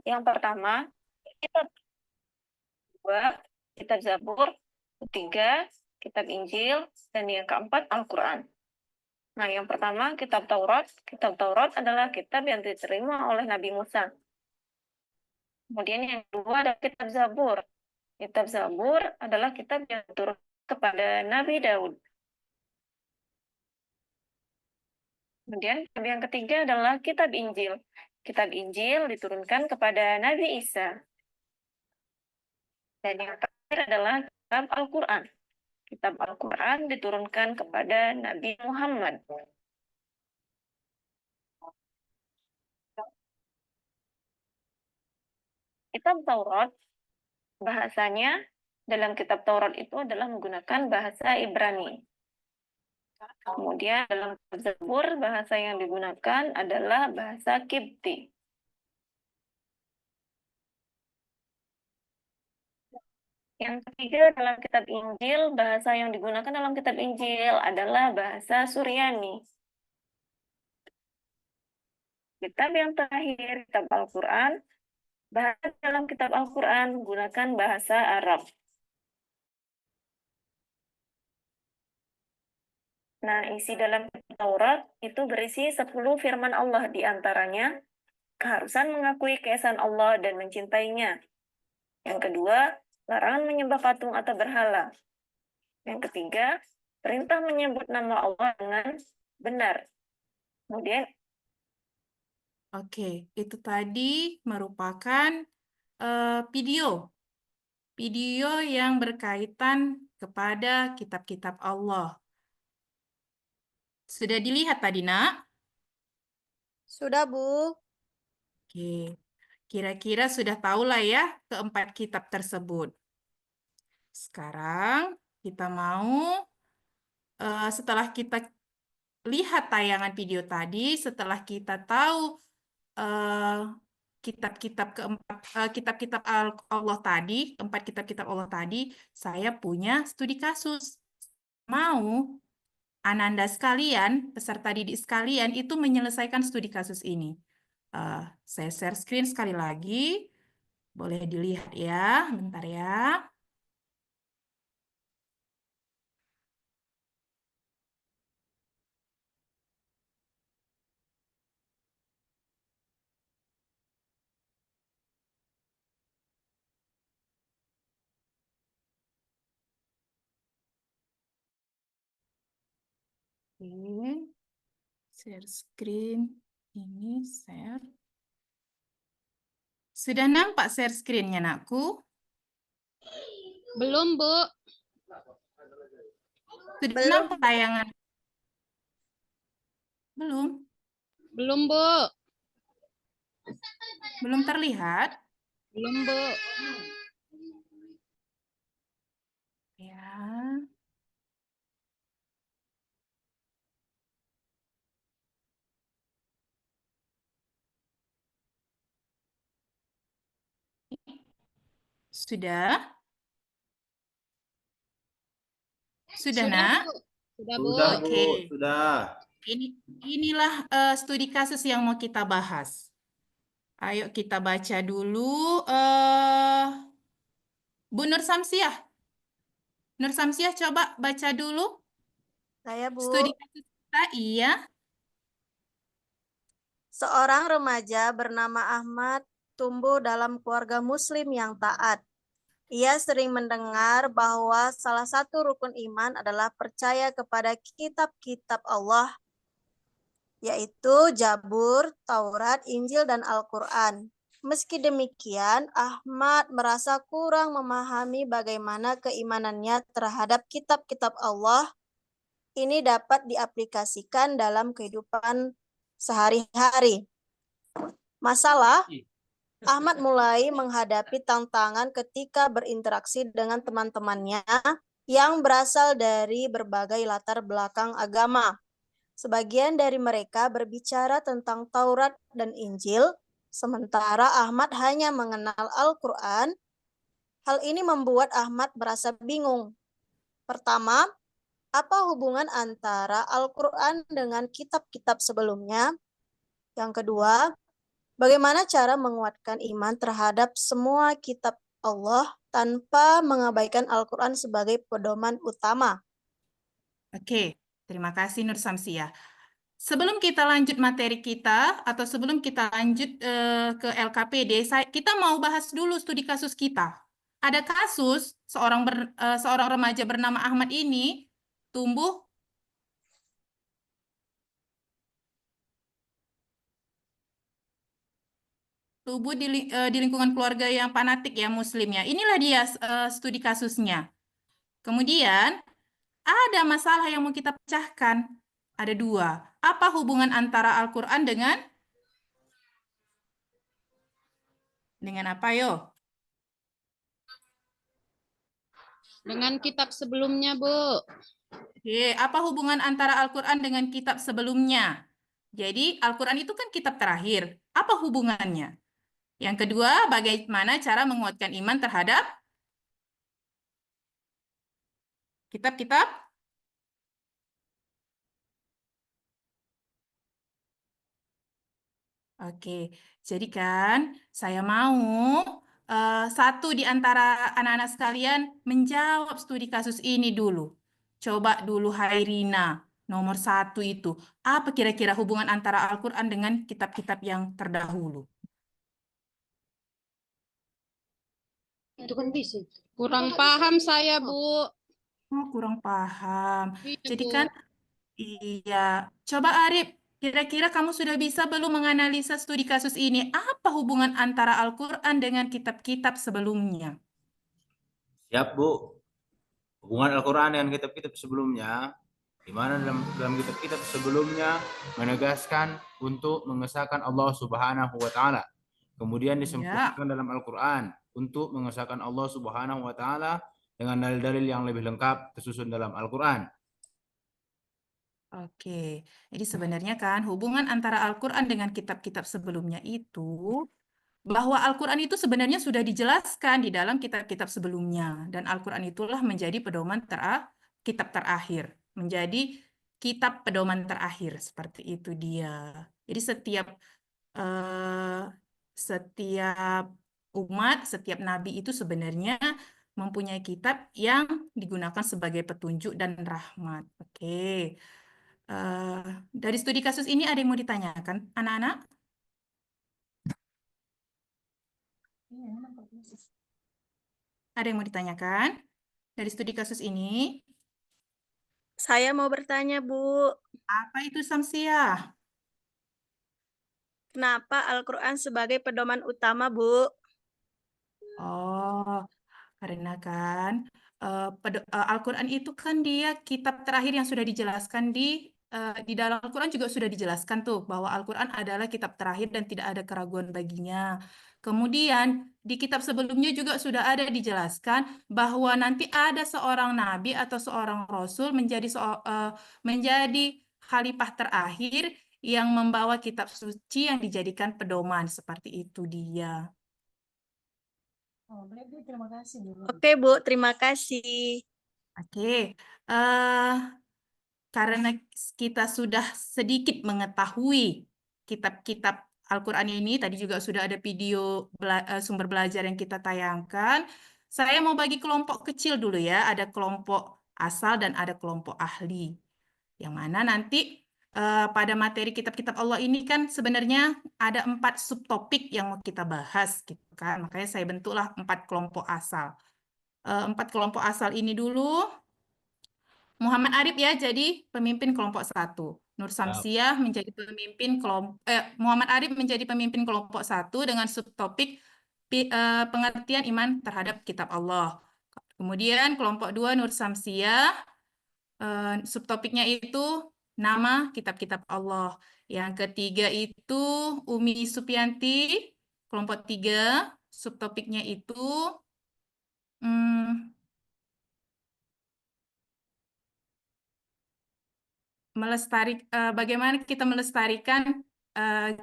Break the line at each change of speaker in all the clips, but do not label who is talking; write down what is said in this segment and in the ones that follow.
Yang pertama, kitab kedua, kitab Zabur, ketiga, kitab Injil, dan yang keempat, Al-Quran. Nah, yang pertama, kitab Taurat. Kitab Taurat adalah kitab yang diterima oleh Nabi Musa. Kemudian yang kedua ada kitab Zabur. Kitab Zabur adalah kitab yang turun kepada Nabi Daud. Kemudian yang ketiga adalah kitab Injil. Kitab Injil diturunkan kepada Nabi Isa. Dan yang terakhir adalah kitab Al-Quran. Kitab Al-Quran diturunkan kepada Nabi Muhammad. Kitab Taurat, bahasanya dalam kitab Taurat itu adalah menggunakan bahasa Ibrani. Kemudian dalam kitab Zabur, bahasa yang digunakan adalah bahasa Kipti. Yang ketiga dalam kitab Injil, bahasa yang digunakan dalam kitab Injil adalah bahasa Suryani. Kitab yang terakhir, kitab Al-Quran, bahasa dalam kitab Al-Quran menggunakan bahasa Arab. Nah, isi dalam kitab Taurat itu berisi 10 firman Allah, di antaranya keharusan mengakui keesaan Allah dan mencintainya. Yang kedua, larangan menyembah patung atau berhala. Yang ketiga, perintah menyebut nama Allah dengan benar. Kemudian,
Oke, itu tadi merupakan video yang berkaitan kepada kitab-kitab Allah. Sudah dilihat tadi, Nak?
Sudah, Bu.
Oke, kira-kira sudah tahulah ya keempat kitab tersebut. Sekarang kita mau, setelah kita lihat tayangan video tadi, setelah kita tahu kitab-kitab keempat, kitab-kitab Allah tadi, keempat kitab-kitab Allah tadi, saya punya studi kasus. Mau Ananda sekalian, peserta didik sekalian, itu menyelesaikan studi kasus ini. Saya share screen sekali lagi. Boleh dilihat ya, bentar ya. Oke, share screen. Ini share. Sudah nampak share screen-nya, Nakku?
Belum, Bu.
Sudah
Belum.
nampak tayangan? Belum?
Belum, Bu.
Belum terlihat?
Belum, Bu.
Ya. Sudah? Sudah, Nak?
Bu. Sudah, Bu.
Sudah, Bu.
Oke.
Sudah.
Inilah studi kasus yang mau kita bahas. Ayo kita baca dulu. Bu Nur Samsiah. Nur Samsiah coba baca dulu
Saya, Bu.
studi kasus kita. Iya.
Seorang remaja bernama Ahmad tumbuh dalam keluarga Muslim yang taat. Ia sering mendengar bahwa salah satu rukun iman adalah percaya kepada kitab-kitab Allah, yaitu Zabur, Taurat, Injil, dan Al-Quran. Meski demikian, Ahmad merasa kurang memahami bagaimana keimanannya terhadap kitab-kitab Allah ini dapat diaplikasikan dalam kehidupan sehari-hari. Masalah, Ahmad mulai menghadapi tantangan ketika berinteraksi dengan teman-temannya yang berasal dari berbagai latar belakang agama. Sebagian dari mereka berbicara tentang Taurat dan Injil, sementara Ahmad hanya mengenal Al-Quran. Hal ini membuat Ahmad merasa bingung. Pertama, apa hubungan antara Al-Quran dengan kitab-kitab sebelumnya? Yang kedua, Bagaimana cara menguatkan iman terhadap semua kitab Allah tanpa mengabaikan Al-Quran sebagai pedoman utama?
Oke, terima kasih Nur Samsia. Sebelum kita lanjut materi kita atau sebelum kita lanjut ke LKPD, kita mau bahas dulu studi kasus kita. Ada kasus seorang remaja bernama Ahmad ini tumbuh di lingkungan keluarga yang fanatik ya Muslimnya. Inilah dia studi kasusnya. Kemudian ada masalah yang mau kita pecahkan. Ada dua. Apa hubungan antara Al-Quran dengan apa yo?
Dengan kitab sebelumnya, Bu.
Oke, apa hubungan antara Al-Quran dengan kitab sebelumnya? Jadi Al-Quran itu kan kitab terakhir. Apa hubungannya? Yang kedua, bagaimana cara menguatkan iman terhadap kitab-kitab? Oke, jadi kan saya mau satu di antara anak-anak sekalian menjawab studi kasus ini dulu. Coba dulu Hairina, nomor satu itu. Apa kira-kira hubungan antara Al-Quran dengan kitab-kitab yang terdahulu?
Itu kan bisa. Kurang paham saya, Bu.
Oh, kurang paham.
Iya,
Jadi
Bu.
kan, iya. Coba Arif, kira-kira kamu sudah bisa belum menganalisa studi kasus ini? Apa hubungan antara Al-Quran dengan kitab-kitab sebelumnya?
Siap, Bu. Hubungan Al-Quran dengan kitab-kitab sebelumnya, di mana dalam kitab-kitab sebelumnya menegaskan untuk mengesahkan Allah Subhanahu wa taala. Kemudian
Ya,
disempurnakan dalam Al-Quran untuk mengesahkan Allah Subhanahu wa taala dengan dalil-dalil yang lebih lengkap tersusun dalam Al-Quran.
oke. Jadi sebenarnya kan hubungan antara Al-Quran dengan kitab-kitab sebelumnya itu bahwa Al-Quran itu sebenarnya sudah dijelaskan di dalam kitab-kitab sebelumnya. Dan Al-Quran itulah menjadi kitab terakhir. Menjadi kitab pedoman terakhir. Seperti itu dia. Jadi eh, setiap umat, setiap nabi itu sebenarnya mempunyai kitab yang digunakan sebagai petunjuk dan rahmat. Oke. Dari studi kasus ini ada yang mau ditanyakan, anak-anak? Ada yang mau ditanyakan dari studi kasus ini?
Saya mau bertanya, Bu,
Apa itu Samsiah?
kenapa Al-Quran sebagai pedoman utama, Bu?
Oh, karena kan Al-Quran itu kan dia kitab terakhir yang sudah dijelaskan di dalam Al-Quran juga sudah dijelaskan tuh bahwa Al-Quran adalah kitab terakhir dan tidak ada keraguan baginya. Kemudian di kitab sebelumnya juga sudah ada dijelaskan bahwa nanti ada seorang nabi atau seorang rasul menjadi khalifah terakhir yang membawa kitab suci yang dijadikan pedoman seperti itu dia.
Oke, Bu, terima kasih.
Oke, eh karena kita sudah sedikit mengetahui kitab-kitab Al-Quran ini, tadi juga sudah ada video sumber belajar yang kita tayangkan. Saya mau bagi kelompok kecil dulu ya, ada kelompok asal dan ada kelompok ahli. Yang mana nanti pada materi kitab-kitab Allah ini kan sebenarnya ada 4 subtopik yang mau kita bahas, gitu kan. Makanya saya bentuklah 4 kelompok asal. 4 kelompok asal ini dulu. Muhammad Arif ya jadi pemimpin kelompok 1. Nur Samsiah menjadi Muhammad Arif menjadi pemimpin kelompok 1 dengan subtopik pengertian iman terhadap kitab Allah. Kemudian kelompok 2 Nur Samsiah subtopiknya itu nama kitab-kitab Allah. Yang ketiga itu Umi Supianti, kelompok 3 subtopiknya itu hmm, bagaimana kita melestarikan eh,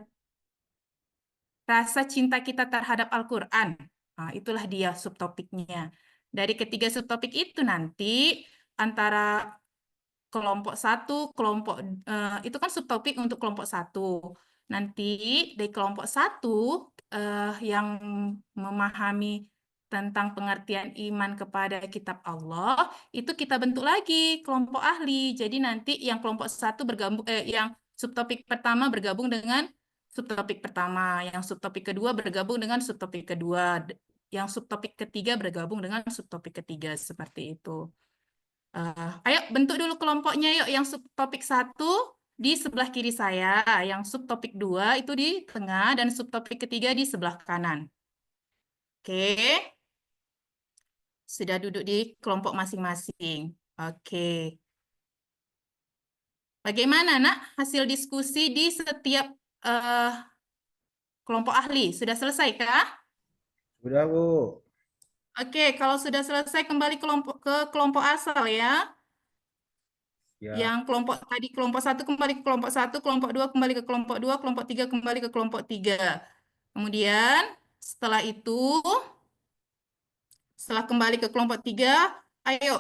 rasa cinta kita terhadap Al-Quran. Nah, itulah dia subtopiknya. Dari ketiga subtopik itu nanti antara kelompok 1, itu kan subtopik untuk kelompok 1. nanti di kelompok 1 yang memahami tentang pengertian iman kepada kitab Allah, itu kita bentuk lagi kelompok ahli. Jadi nanti yang kelompok 1 bergabung, yang subtopik pertama bergabung dengan subtopik pertama, yang subtopik kedua bergabung dengan subtopik kedua, yang subtopik ketiga bergabung dengan subtopik ketiga, seperti itu. Ayo bentuk dulu kelompoknya yuk. Yang subtopik 1 di sebelah kiri saya, yang subtopik 2 itu di tengah, dan subtopik ketiga di sebelah kanan. Oke. Sudah duduk di kelompok masing-masing. Oke. Bagaimana, Nak, hasil diskusi di setiap kelompok ahli? Sudah selesai kah?
Sudah, Bu.
Oke, kalau sudah selesai kembali ke kelompok asal ya.
Ya.
Yang kelompok tadi kelompok 1 kembali ke kelompok 1, kelompok 2 kembali ke kelompok 2, kelompok 3 kembali ke kelompok 3. Kemudian setelah itu, setelah kembali ke kelompok 3, ayo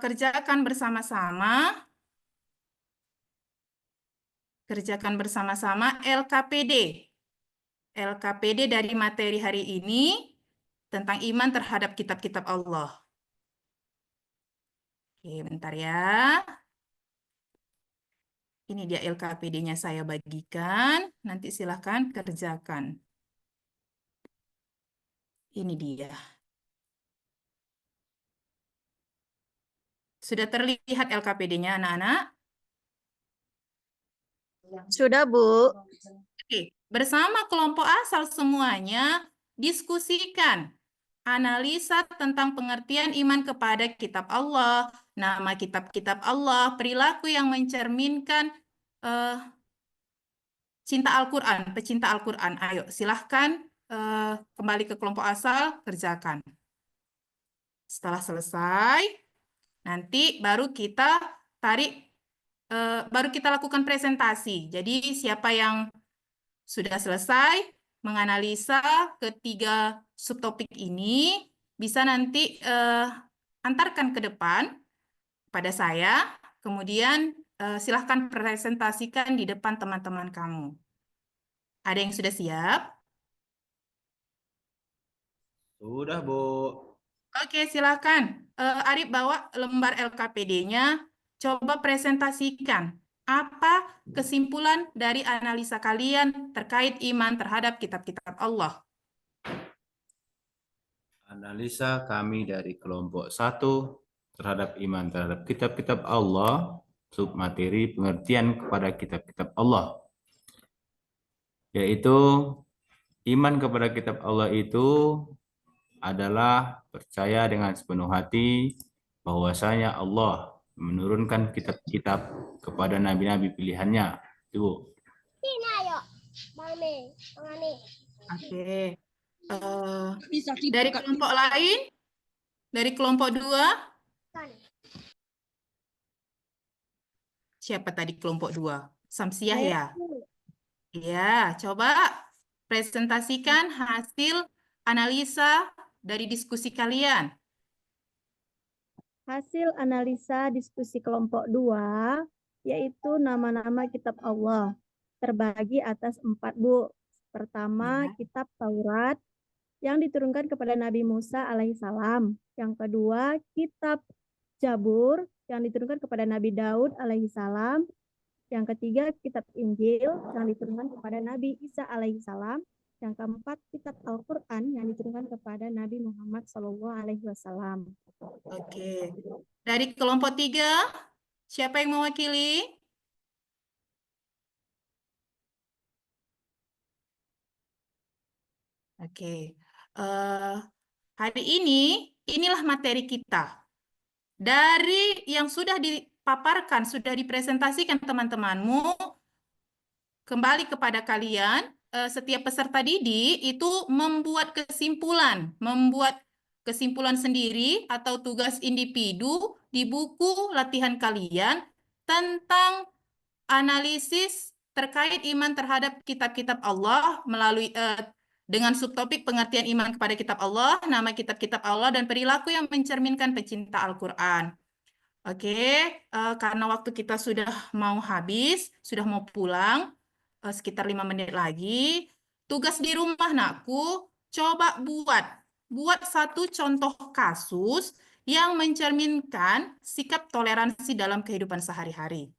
kerjakan bersama-sama. Kerjakan bersama-sama LKPD. LKPD dari materi hari ini tentang iman terhadap kitab-kitab Allah. Oke, bentar ya. Ini dia LKPD-nya saya bagikan. Nanti silahkan kerjakan. Ini dia. Sudah terlihat LKPD-nya, anak-anak?
Sudah, Bu.
Oke, bersama kelompok asal semuanya, diskusikan analisa tentang pengertian iman kepada kitab Allah, nama kitab-kitab Allah, perilaku yang mencerminkan cinta Al-Quran, pecinta Al-Quran. Ayo, silahkan kembali ke kelompok asal, kerjakan. Setelah selesai, nanti baru kita baru kita lakukan presentasi. Jadi siapa yang sudah selesai menganalisa ketiga subtopik ini, bisa nanti antarkan ke depan pada saya, kemudian silahkan presentasikan di depan teman-teman kamu. Ada yang sudah siap?
Sudah, Bu.
Oke, silahkan. Arif bawa lembar LKPD-nya, coba presentasikan apa kesimpulan dari analisa kalian terkait iman terhadap kitab-kitab Allah.
Analisa kami dari kelompok 1 terhadap iman terhadap kitab-kitab Allah, submateri pengertian kepada kitab-kitab Allah, yaitu iman kepada kitab Allah itu adalah percaya dengan sepenuh hati bahwasanya Allah menurunkan kitab-kitab kepada nabi-nabi pilihannya. Itu.
Oke. Dari kelompok lain? Dari kelompok 2? Siapa tadi kelompok 2? Samsiah ya? Ya, coba presentasikan hasil analisa dari diskusi kalian.
Hasil analisa diskusi kelompok 2, yaitu nama-nama kitab Allah. Terbagi atas 4, Bu. Pertama, kitab Taurat yang diturunkan kepada Nabi Musa alaihissalam. Yang kedua, kitab Zabur yang diturunkan kepada Nabi Daud alaihissalam. Yang ketiga, kitab Injil yang diturunkan kepada Nabi Isa alaihissalam. Yang keempat, kitab Al-Quran yang diturunkan kepada Nabi Muhammad SAW.
Oke. Dari kelompok 3, siapa yang mewakili? Oke. Hari ini, inilah materi kita. Dari yang sudah dipaparkan, sudah dipresentasikan teman-temanmu, kembali kepada kalian, setiap peserta didik itu membuat kesimpulan sendiri atau tugas individu di buku latihan kalian tentang analisis terkait iman terhadap kitab-kitab Allah melalui dengan subtopik pengertian iman kepada kitab Allah, nama kitab-kitab Allah, dan perilaku yang mencerminkan pecinta Al-Quran. Oke, karena waktu kita sudah mau habis, sudah mau pulang, sekitar 5 menit lagi. Tugas di rumah, nakku, coba buat satu contoh kasus yang mencerminkan sikap toleransi dalam kehidupan sehari-hari.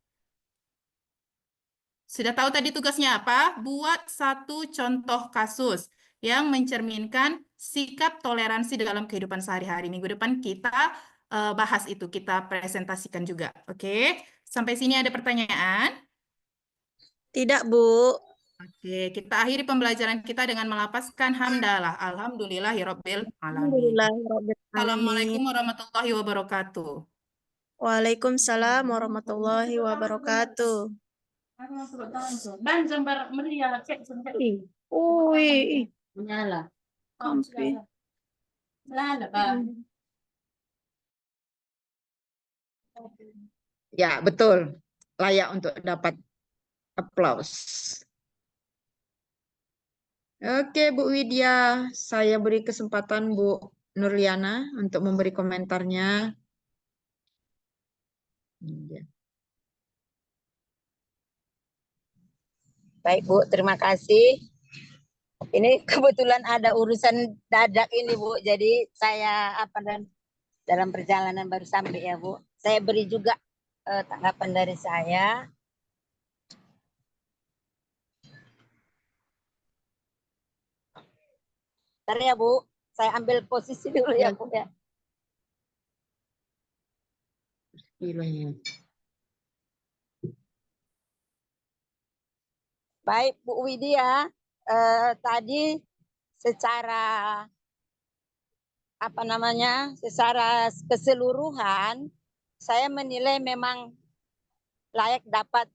Sudah tahu tadi tugasnya apa? Buat satu contoh kasus yang mencerminkan sikap toleransi dalam kehidupan sehari-hari. Minggu depan kita bahas itu, kita presentasikan juga. Oke, sampai sini ada pertanyaan?
Tidak, Bu.
Oke, kita akhiri pembelajaran kita dengan melapaskan hamdalah. Alhamdulillahirabbil alamin.
Alhamdulillahirabbil alamin.
Assalamualaikum warahmatullahi wabarakatuh.
Waalaikumsalam warahmatullahi wabarakatuh. Ih,
Menyala.
hampir.
Ya, betul. Layak untuk dapat aplaus. Oke, Bu Widya, saya beri kesempatan Bu Nurliana untuk memberi komentarnya.
Baik Bu, terima kasih. Ini kebetulan ada urusan dadak ini Bu, jadi saya dalam perjalanan baru sampai ya Bu. Saya beri juga tanggapan dari saya. Bentar ya Bu, saya ambil posisi dulu ya Bu ya. Baik Bu Widya, tadi secara secara keseluruhan saya menilai memang layak dapat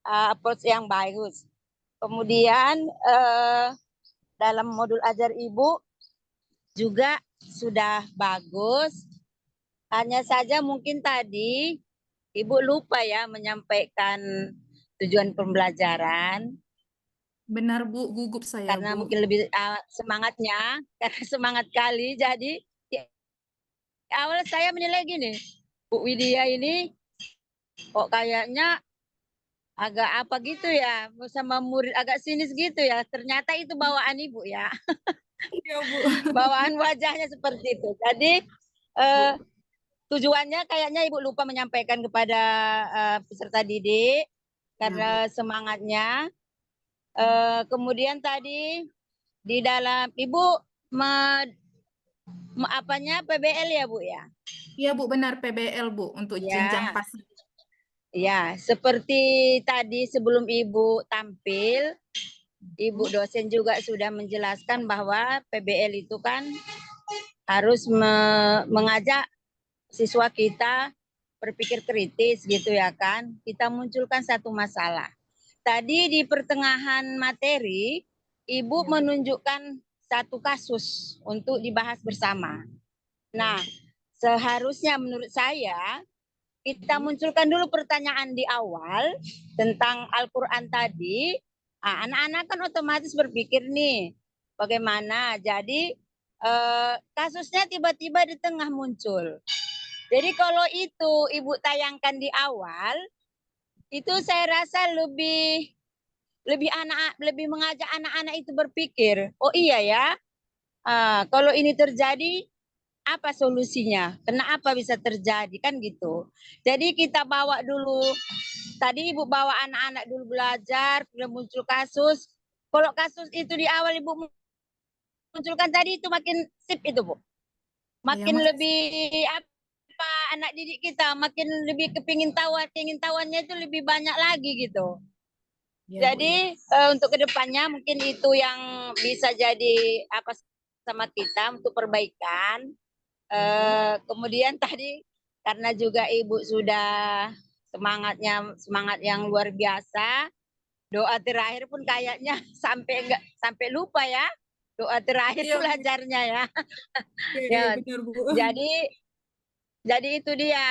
approach yang bagus. Kemudian dalam modul ajar Ibu juga sudah bagus. Hanya saja mungkin tadi Ibu lupa ya menyampaikan tujuan pembelajaran.
Benar Bu, gugup saya
Karena
Bu.
mungkin lebih semangatnya, karena semangat kali. Jadi awal saya menilai gini, Bu Widya ini kok kayaknya agak apa gitu ya, sama murid agak sinis gitu ya. Ternyata itu bawaan Ibu ya.
Iya Bu.
Bawaan wajahnya seperti itu. Jadi tujuannya kayaknya Ibu lupa menyampaikan kepada peserta didik karena semangatnya. Kemudian tadi di dalam Ibu PBL ya Bu ya?
Iya Bu, benar PBL Bu untuk jenjang
Ya.
pasif.
Ya, seperti tadi sebelum Ibu tampil, Ibu dosen juga sudah menjelaskan bahwa PBL itu kan harus mengajak siswa kita berpikir kritis gitu ya kan. Kita munculkan satu masalah. Tadi di pertengahan materi, Ibu menunjukkan satu kasus untuk dibahas bersama. Nah, seharusnya menurut saya kita munculkan dulu pertanyaan di awal tentang Al-Quran tadi. Anak-anak kan otomatis berpikir nih, bagaimana? Jadi kasusnya tiba-tiba di tengah muncul. Jadi kalau itu Ibu tayangkan di awal, itu saya rasa lebih mengajak anak-anak itu berpikir. Oh iya ya, kalau ini terjadi, apa solusinya? Kenapa bisa terjadi kan gitu. Jadi kita bawa dulu, tadi Ibu bawa anak-anak dulu belajar, kemudian muncul kasus. Kalau kasus itu di awal Ibu munculkan tadi itu makin sip itu Bu. Makin lebih apa anak didik kita makin lebih kepingin tahuannya itu lebih banyak lagi gitu. Ya, jadi Bu, ya. Untuk kedepannya mungkin itu yang bisa jadi apa sama kita untuk perbaikan. Kemudian tadi karena juga Ibu sudah semangat yang luar biasa, doa terakhir pun kayaknya sampai lupa ya, doa terakhir
Iya,
belajarnya ya.
iya, benar Bu.
Jadi itu dia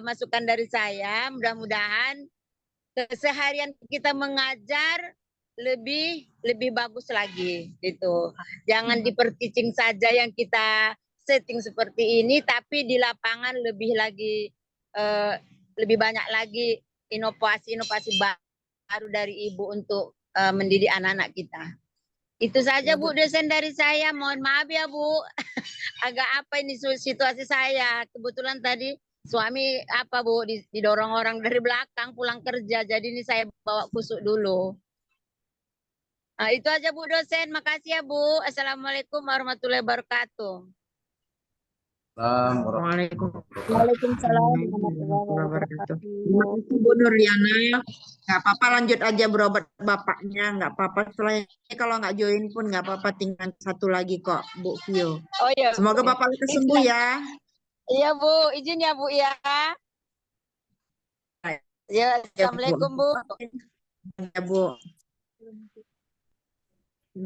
masukan dari saya. Mudah-mudahan keseharian kita mengajar lebih bagus lagi gitu. Jangan diperticing saja yang kita setting seperti ini, tapi di lapangan lebih banyak lagi inovasi baru dari Ibu untuk mendidik anak-anak kita. Itu saja
Ya,
Bu
Bu.
dosen dari saya. Mohon maaf ya Bu. Agak apa ini situasi saya. Kebetulan tadi suami Bu didorong orang dari belakang pulang kerja. Jadi ini saya bawa kusuk dulu. Nah, itu aja Bu dosen. Makasih ya Bu. Assalamualaikum warahmatullahi wabarakatuh.
Waalaikumsalam warahmatullahi
wabarakatuh.
wabarakatuh.
Terima kasih Bu Nurliana. Nggak apa-apa, lanjut aja berobat bapaknya. Nggak apa-apa. Setelah ini kalau nggak join pun nggak apa-apa. Tinggal satu lagi kok, Bu Vio.
Oh iya.
Semoga bapak lekas sembuh ya.
Iya Bu. Izin ya Bu ya. Ya, Assalamualaikum Bu.
Ya Bu.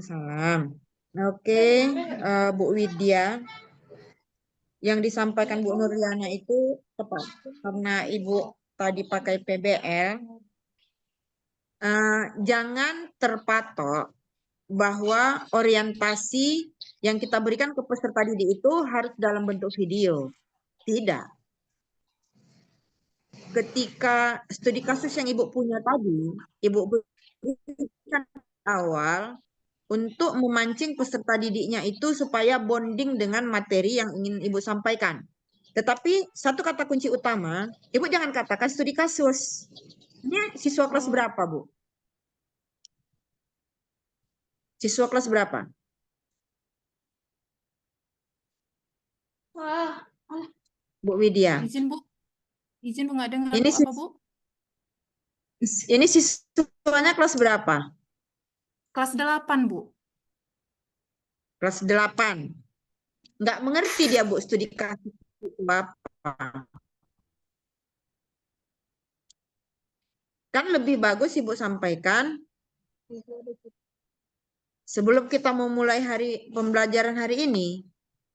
Salam. Oke, Bu Widya. Yang disampaikan Bu Nurliana itu tepat. Karena Ibu tadi pakai PBL. Jangan terpatok bahwa orientasi yang kita berikan ke peserta didik itu harus dalam bentuk video. Tidak. Ketika studi kasus yang Ibu punya tadi, Ibu berikan awal untuk memancing peserta didiknya itu supaya bonding dengan materi yang ingin Ibu sampaikan. Tetapi satu kata kunci utama, Ibu jangan katakan studi kasus. Ini siswa kelas berapa, Bu? Siswa kelas berapa? Bu Widya.
Izin, Bu. Izin, Bu, nggak dengar,
Ini
Bu. Apa, Bu?
Ini siswanya kelas berapa?
Kelas 8, Bu.
Kelas 8. Nggak mengerti dia, Bu, studi kasus itu apa. Kan lebih bagus Ibu sampaikan sebelum kita mau mulai pembelajaran hari ini,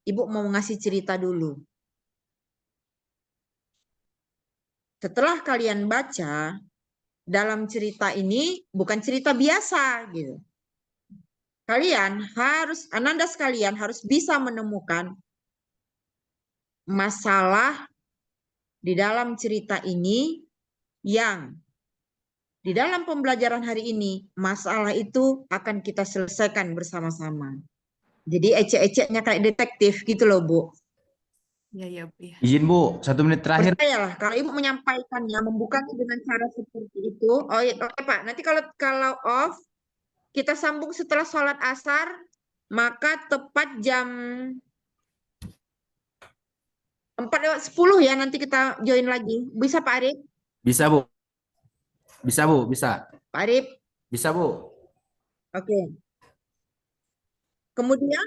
Ibu mau ngasih cerita dulu. Setelah kalian baca, dalam cerita ini bukan cerita biasa gitu. Ananda sekalian harus bisa menemukan masalah di dalam cerita ini yang di dalam pembelajaran hari ini, masalah itu akan kita selesaikan bersama-sama. Jadi ecek-eceknya kayak detektif gitu loh, Bu.
Iya, iya, Bu. Ya.
Izin Bu, 1 menit terakhir.
Percayalah, kalau Ibu menyampaikannya, membukanya dengan cara seperti itu. Oh iya, oke Pak. Nanti kalau off, kita sambung setelah sholat asar, maka tepat jam 4:10 ya, nanti kita join lagi. Bisa Pak Arif?
Bisa Bu. Bisa Bu, bisa.
Pak Arif?
Bisa Bu.
Oke. Kemudian